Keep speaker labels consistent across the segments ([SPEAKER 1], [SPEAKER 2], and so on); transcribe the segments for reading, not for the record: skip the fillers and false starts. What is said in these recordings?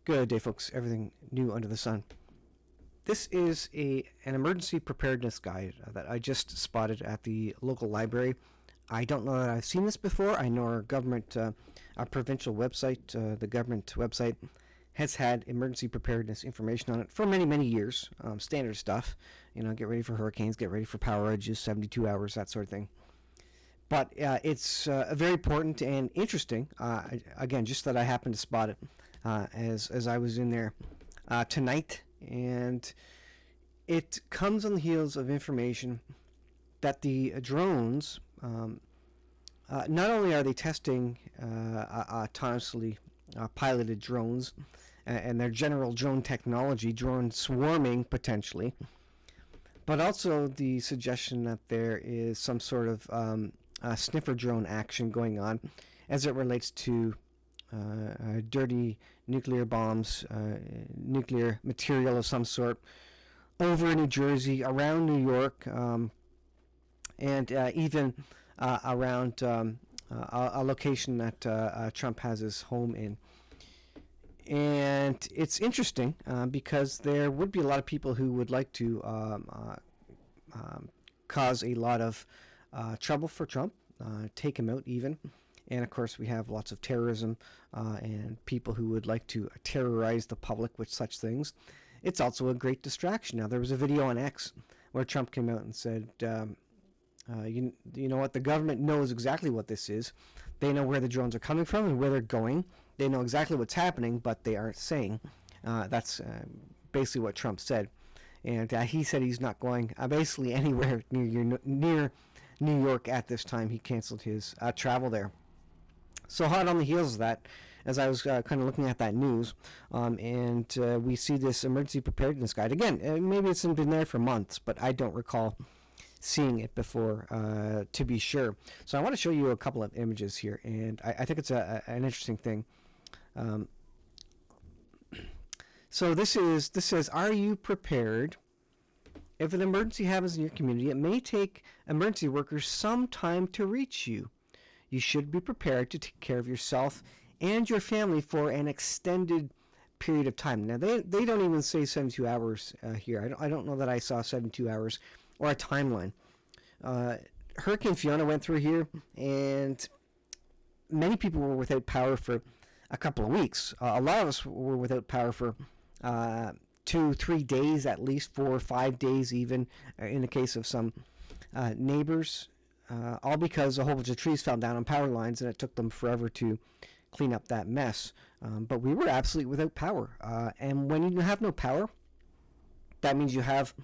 [SPEAKER 1] Good day, folks. Everything new under the sun. This is an emergency preparedness guide that I just spotted at the local library. I don't know that I've seen this before. I know our government, our provincial website, the government website, has had emergency preparedness information on it for many, many years. Standard stuff, get ready for hurricanes, get ready for power outages, 72 hours, that sort of thing. But it's very important and interesting. Again, just that I happened to spot it as I was in there tonight, and it comes on the heels of information that the drones, not only are they testing autonomously piloted drones and their general drone technology, drone swarming potentially, but also the suggestion that there is some sort of sniffer drone action going on as it relates to dirty nuclear bombs, nuclear material of some sort over New Jersey, around New York, and even around a location that Trump has his home in. And it's interesting because there would be a lot of people who would like to cause a lot of trouble for Trump, take him out even. And of course, we have lots of terrorism and people who would like to terrorize the public with such things. It's also a great distraction. Now, there was a video on X where Trump came out and said, you know what, the government knows exactly what this is. They know where the drones are coming from and where they're going. They know exactly what's happening, but they aren't saying. That's basically what Trump said. And he said he's not going basically anywhere near New York at this time. He canceled his travel there. So hot on the heels of that, as I was kind of looking at that news, and we see this emergency preparedness guide. Again, maybe it's been there for months, but I don't recall seeing it before, to be sure. So I want to show you a couple of images here, and I think it's an interesting thing. So this says, are you prepared? If an emergency happens in your community, it may take emergency workers some time to reach you. You should be prepared to take care of yourself and your family for an extended period of time. Now, they don't even say 72 hours here. I don't know that I saw 72 hours or a timeline. Hurricane Fiona went through here, and many people were without power for a couple of weeks. A lot of us were without power for 2-3 days, at least 4 or 5 days even, in the case of some neighbors. All because a whole bunch of trees fell down on power lines, and it took them forever to clean up that mess. But we were absolutely without power. And when you have no power, that means you have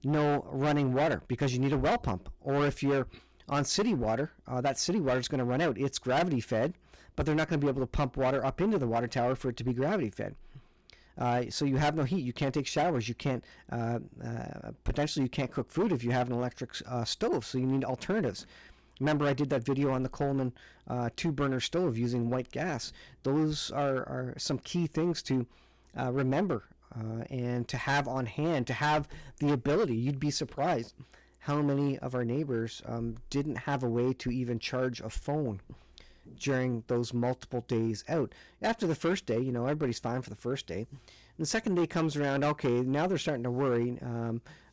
[SPEAKER 1] no running water because you need a well pump. Or if you're on city water, that city water is going to run out. It's gravity fed, but they're not going to be able to pump water up into the water tower for it to be gravity fed. So you have no heat. You can't take showers. You can't potentially you can't cook food if you have an electric stove. So you need alternatives. Remember, I did that video on the Coleman 2-burner stove using white gas. Those are some key things to remember and to have on hand, to have the ability. You'd be surprised how many of our neighbors didn't have a way to even charge a phone during those multiple days out. After the first day, everybody's fine for the first day. And the second day comes around, okay, now they're starting to worry,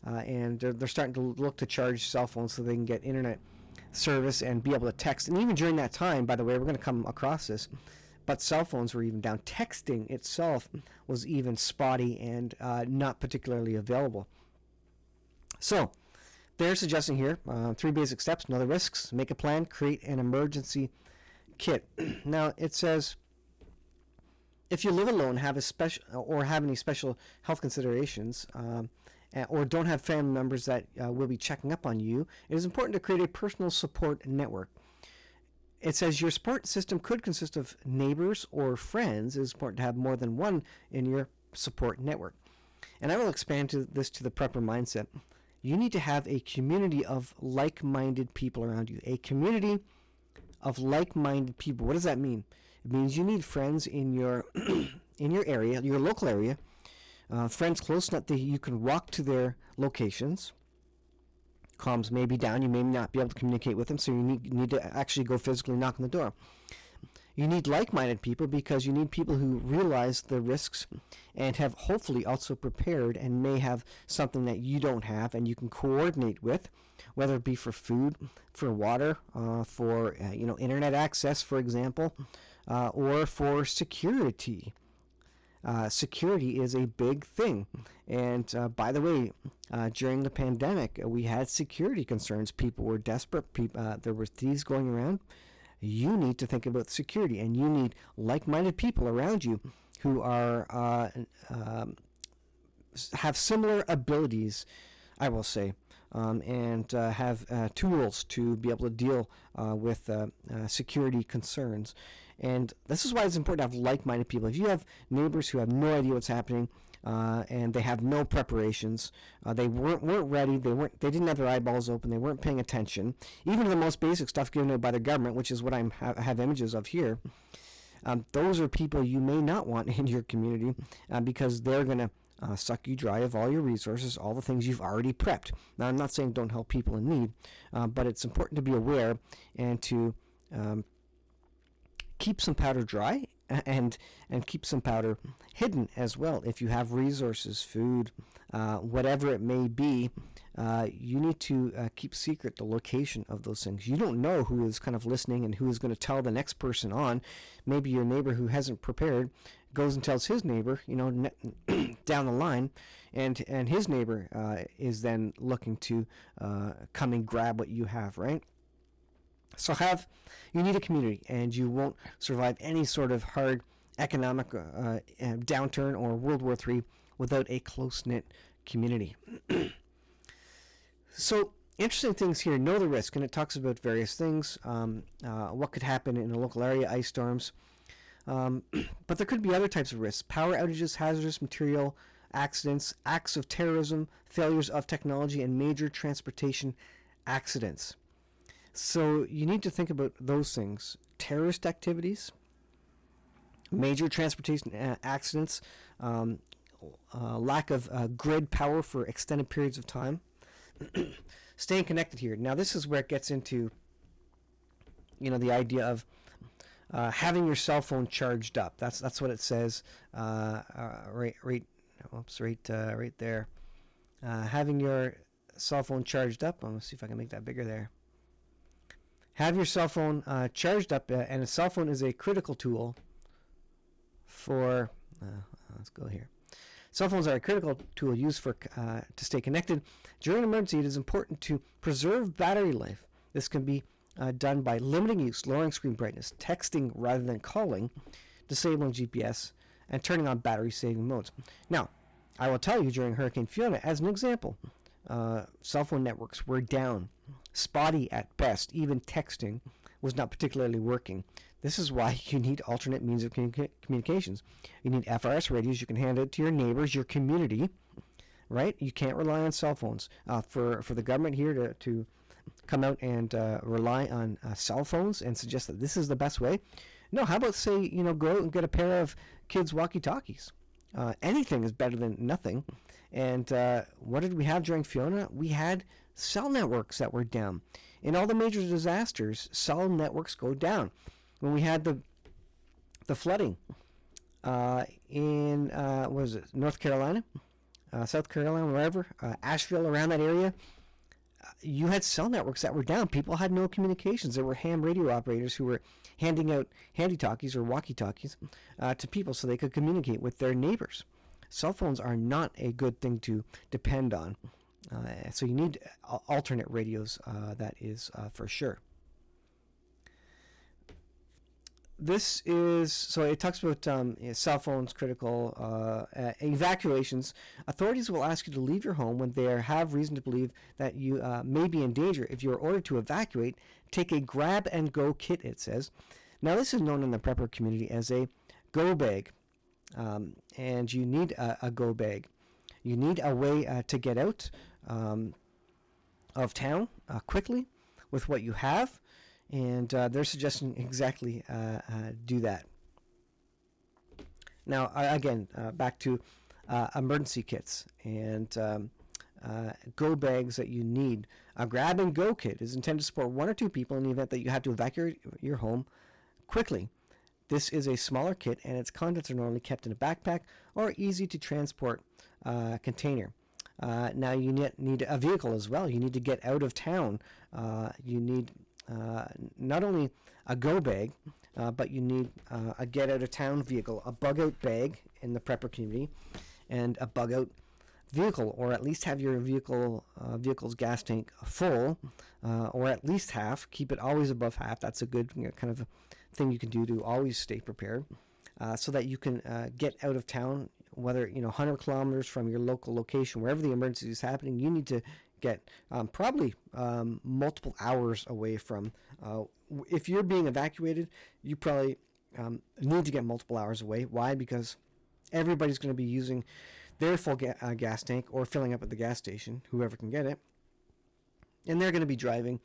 [SPEAKER 1] and they're starting to look to charge cell phones so they can get internet service and be able to text. And even during that time, by the way, we're going to come across this, but cell phones were even down. Texting itself was even spotty and not particularly available. So they're suggesting here 3 basic steps: know the risks, make a plan, create an emergency kit. Now it says, if you live alone, have any special health considerations, or don't have family members that will be checking up on you, it is important to create a personal support network. It says your support system could consist of neighbors or friends. It is important to have more than one in your support network. And I will expand this to the prepper mindset. You need to have a community of like-minded people around you. A community of like-minded people. What does that mean? It means you need friends in your in your area, your local area, friends close enough that you can walk to their locations. Comms may be down, you may not be able to communicate with them, so you need to actually go physically knock on the door. You need like-minded people because you need people who realize the risks and have hopefully also prepared and may have something that you don't have and you can coordinate with, whether it be for food, for water, for internet access, for example, or for security. Security is a big thing. And by the way, during the pandemic, we had security concerns. People were desperate. There were thieves going around. You need to think about security, and you need like-minded people around you who are have similar abilities, I will say, and have tools to be able to deal with security concerns. And this is why it's important to have like-minded people. If you have neighbors who have no idea what's happening, and they have no preparations, they weren't ready, they didn't have their eyeballs open, they weren't paying attention, even to the most basic stuff given out by the government, which is what I have images of here. Those are people you may not want in your community because they're going to suck you dry of all your resources, all the things you've already prepped. Now, I'm not saying don't help people in need, but it's important to be aware and to keep some powder dry and keep some powder hidden as well. If you have resources, food, whatever it may be, you need to keep secret the location of those things. You don't know who is kind of listening and who is going to tell the next person on. Maybe your neighbor who hasn't prepared goes and tells his neighbor, down the line, and his neighbor is then looking to come and grab what you have, right? So you need a community, and you won't survive any sort of hard economic downturn or World War III without a close-knit community. So, interesting things here. Know the risk, and it talks about various things, what could happen in a local area, ice storms. But there could be other types of risks. Power outages, hazardous material, accidents, acts of terrorism, failures of technology, and major transportation accidents. So you need to think about those things. Terrorist activities, major transportation accidents, lack of grid power for extended periods of time. Staying connected here. Now this is where it gets into, the idea of having your cell phone charged up. That's what it says right there. Having your cell phone charged up. I'm going to see if I can make that bigger there. Have your cell phone charged up, and a cell phone is a critical tool for, let's go here. Cell phones are a critical tool used for to stay connected. During an emergency, it is important to preserve battery life. This can be done by limiting use, lowering screen brightness, texting rather than calling, disabling GPS, and turning on battery-saving modes. Now, I will tell you during Hurricane Fiona, as an example, cell phone networks were down, spotty at best. Even texting was not particularly working. This is why you need alternate means of communications. You need FRS radios. You can hand it to your neighbors, your community, right? You can't rely on cell phones. For the government here to come out and rely on cell phones and suggest that this is the best way. No, how about say, go out and get a pair of kids' walkie-talkies. Anything is better than nothing. And what did we have during Fiona? We had cell networks that were down. In all the major disasters, cell networks go down. When we had the flooding in North Carolina, South Carolina, wherever, Asheville, around that area, you had cell networks that were down. People had no communications. There were ham radio operators who were handing out handy-talkies or walkie-talkies to people so they could communicate with their neighbors. Cell phones are not a good thing to depend on. So you need alternate radios, that is for sure. This is, so it talks about cell phones, critical evacuations. Authorities will ask you to leave your home when they have reason to believe that you may be in danger. If you are ordered to evacuate, take a grab-and-go kit, it says. Now, this is known in the prepper community as a go bag, and you need a go bag. You need a way to get out of town quickly with what you have. And they're suggesting exactly do that. Now, again, back to emergency kits and go bags that you need. A grab-and-go kit is intended to support one or two people in the event that you have to evacuate your home quickly. This is a smaller kit, and its contents are normally kept in a backpack or easy to transport container. Now you need a vehicle as well. You need to get out of town. You need not only a go bag, but you need a get out of town vehicle, a bug out bag in the prepper community, and a bug out vehicle, or at least have your vehicle's gas tank full, or at least half. Keep it always above half. That's a good kind of thing you can do to always stay prepared, so that you can get out of town. Whether 100 kilometers from your local location, wherever the emergency is happening, you need to get probably multiple hours away from. If you're being evacuated, you probably need to get multiple hours away. Why? Because everybody's going to be using their full gas tank or filling up at the gas station, whoever can get it, and they're going to be driving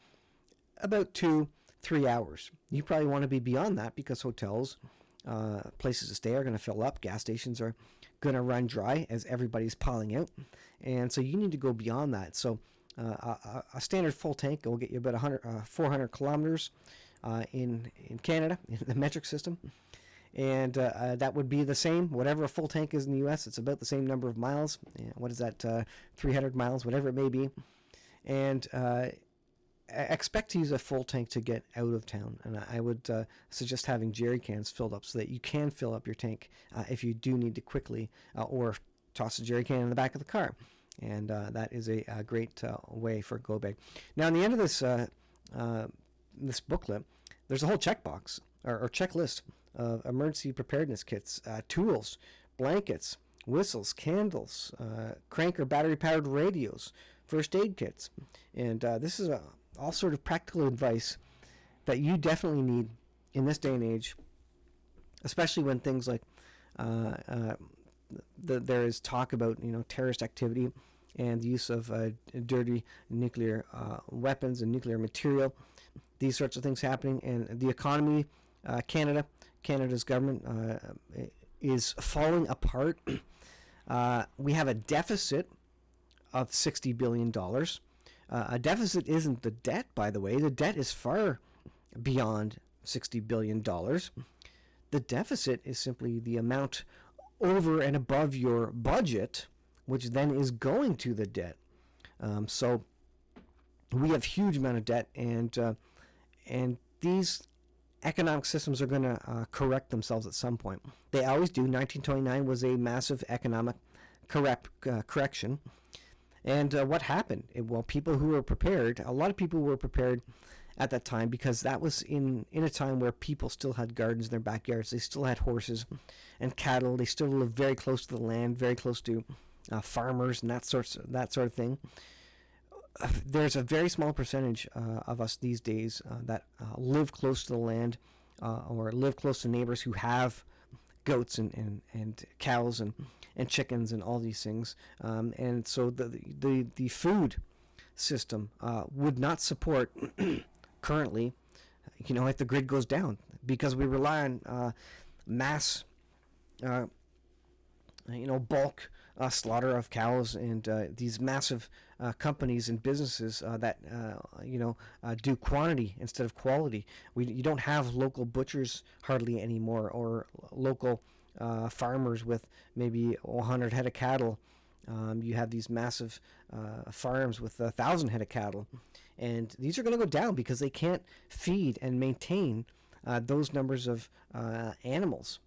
[SPEAKER 1] about 2-3 hours. You probably want to be beyond that because hotels, places to stay are going to fill up. Gas stations are going to run dry as everybody's piling out, and so you need to go beyond that. So a standard full tank will get you about 400 kilometers in Canada, in the metric system, and that would be the same. Whatever a full tank is in the U.S., it's about the same number of miles. What is that? 300 miles, whatever it may be, and expect to use a full tank to get out of town. And I would suggest having jerry cans filled up so that you can fill up your tank if you do need to quickly, or toss a jerry can in the back of the car. And that is a great way for go bag. Now, in the end of this booklet, there's a whole checkbox or checklist of emergency preparedness kits, tools, blankets, whistles, candles, crank or battery-powered radios, first aid kits. And this is all sort of practical advice that you definitely need in this day and age, especially when things like there is talk about terrorist activity and the use of dirty nuclear weapons and nuclear material. These sorts of things happening, and the economy, Canada's government is falling apart. We have a deficit of $60 billion. A deficit isn't the debt, by the way. The debt is far beyond $60 billion. The deficit is simply the amount over and above your budget, which then is going to the debt. So we have huge amount of debt, and these economic systems are going to correct themselves at some point. They always do. 1929 was a massive economic correction. And what happened? Well, people who were prepared, a lot of people were prepared at that time because that was in a time where people still had gardens in their backyards. They still had horses and cattle. They still lived very close to the land, very close to farmers and that sort of thing. There's a very small percentage of us these days that live close to the land or live close to neighbors who have goats and cows and chickens and all these things, and so the food system would not support currently, if the grid goes down, because we rely on mass, bulk slaughter of cows and these massive companies and businesses that do quantity instead of quality. You don't have local butchers hardly anymore, or local farmers with maybe 100 head of cattle. You have these massive farms with 1,000 head of cattle, and these are going to go down because they can't feed and maintain those numbers of animals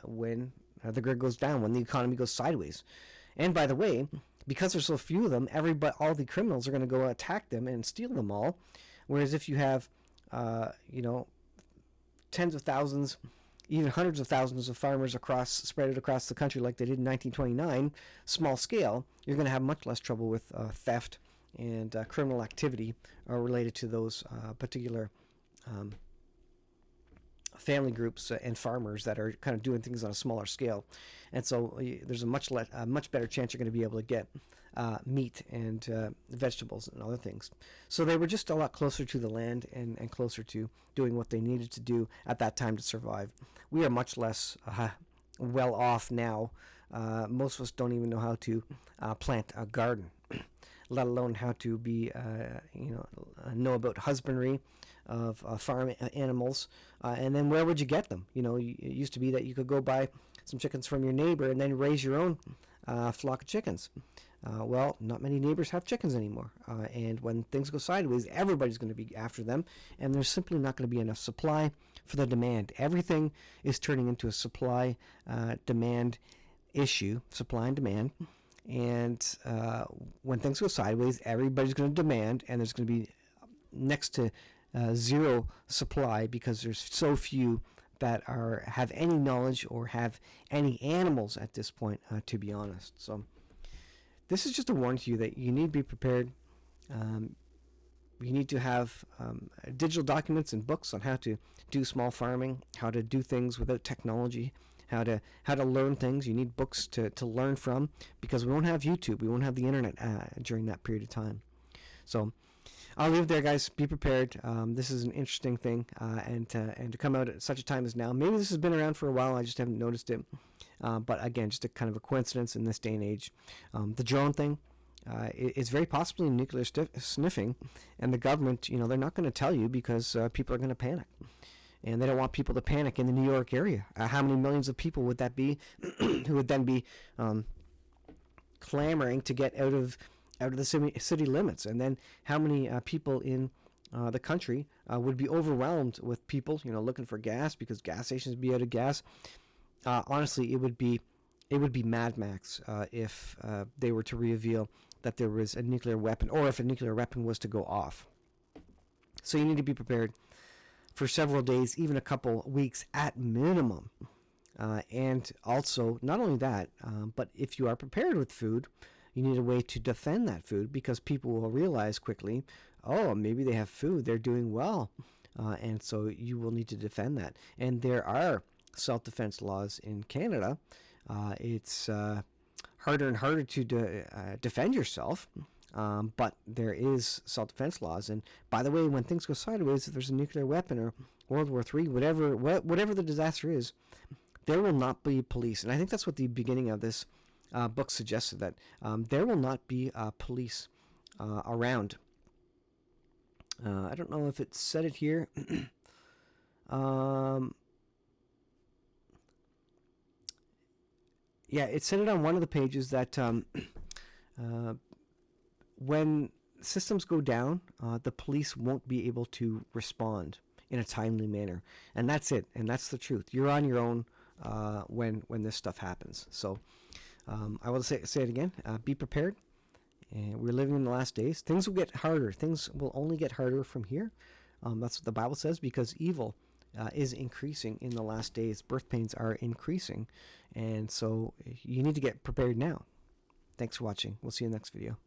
[SPEAKER 1] when the grid goes down, when the economy goes sideways. And by the way, because there's so few of them, all the criminals are going to go attack them and steal them all. Whereas if you have, tens of thousands, even hundreds of thousands of farmers spread across the country like they did in 1929, small scale, you're going to have much less trouble with theft and criminal activity related to those particular family groups and farmers that are kind of doing things on a smaller scale. And so there's a much better chance you're going to be able to get meat and vegetables and other things. So they were just a lot closer to the land and closer to doing what they needed to do at that time to survive. We are much less well off now. Most of us don't even know how to plant a garden, let alone how to be, know about husbandry, farm animals, and then where would you get them? You know, it used to be that you could go buy some chickens from your neighbor and then raise your own flock of chickens. Well, not many neighbors have chickens anymore, and when things go sideways, everybody's going to be after them, and there's simply not going to be enough supply for the demand. Everything is turning into a supply-demand issue, supply and demand, and when things go sideways, everybody's going to demand, and there's going to be next to zero supply because there's so few that have any knowledge or have any animals at this point, to be honest. So this is just a warning to you that you need to be prepared. You need to have digital documents and books on how to do small farming, how to do things without technology, how to learn things. You need books to learn from, because we won't have YouTube, we won't have the internet during that period of time. So I'll leave it there, guys. Be prepared. This is an interesting thing, and to come out at such a time as now. Maybe this has been around for a while, I just haven't noticed it. But again, just a kind of a coincidence in this day and age. The drone thing is very possibly nuclear sniffing, and the government, they're not going to tell you because people are going to panic. And they don't want people to panic in the New York area. How many millions of people would that be who would then be clamoring to get out of the city limits? And then how many people in the country would be overwhelmed with people, looking for gas because gas stations would be out of gas? Honestly, it would be Mad Max if they were to reveal that there was a nuclear weapon, or if a nuclear weapon was to go off. So you need to be prepared for several days, even a couple weeks at minimum. And also, not only that, but if you are prepared with food, you need a way to defend that food, because people will realize quickly, oh, maybe they have food, they're doing well. And so you will need to defend that. And there are self-defense laws in Canada. It's harder and harder to defend yourself, but there is self-defense laws. And by the way, when things go sideways, if there's a nuclear weapon or World War III, whatever the disaster is, there will not be police. And I think that's what the beginning of this book suggested, that there will not be police around. I don't know if it said it here. Yeah, it said it on one of the pages that when systems go down, the police won't be able to respond in a timely manner. And that's it. And that's the truth. You're on your own when this stuff happens. So I will say it again. Be prepared. And we're living in the last days. Things will get harder. Things will only get harder from here. That's what the Bible says, because evil is increasing in the last days. Birth pains are increasing. And so you need to get prepared now. Thanks for watching. We'll see you in the next video.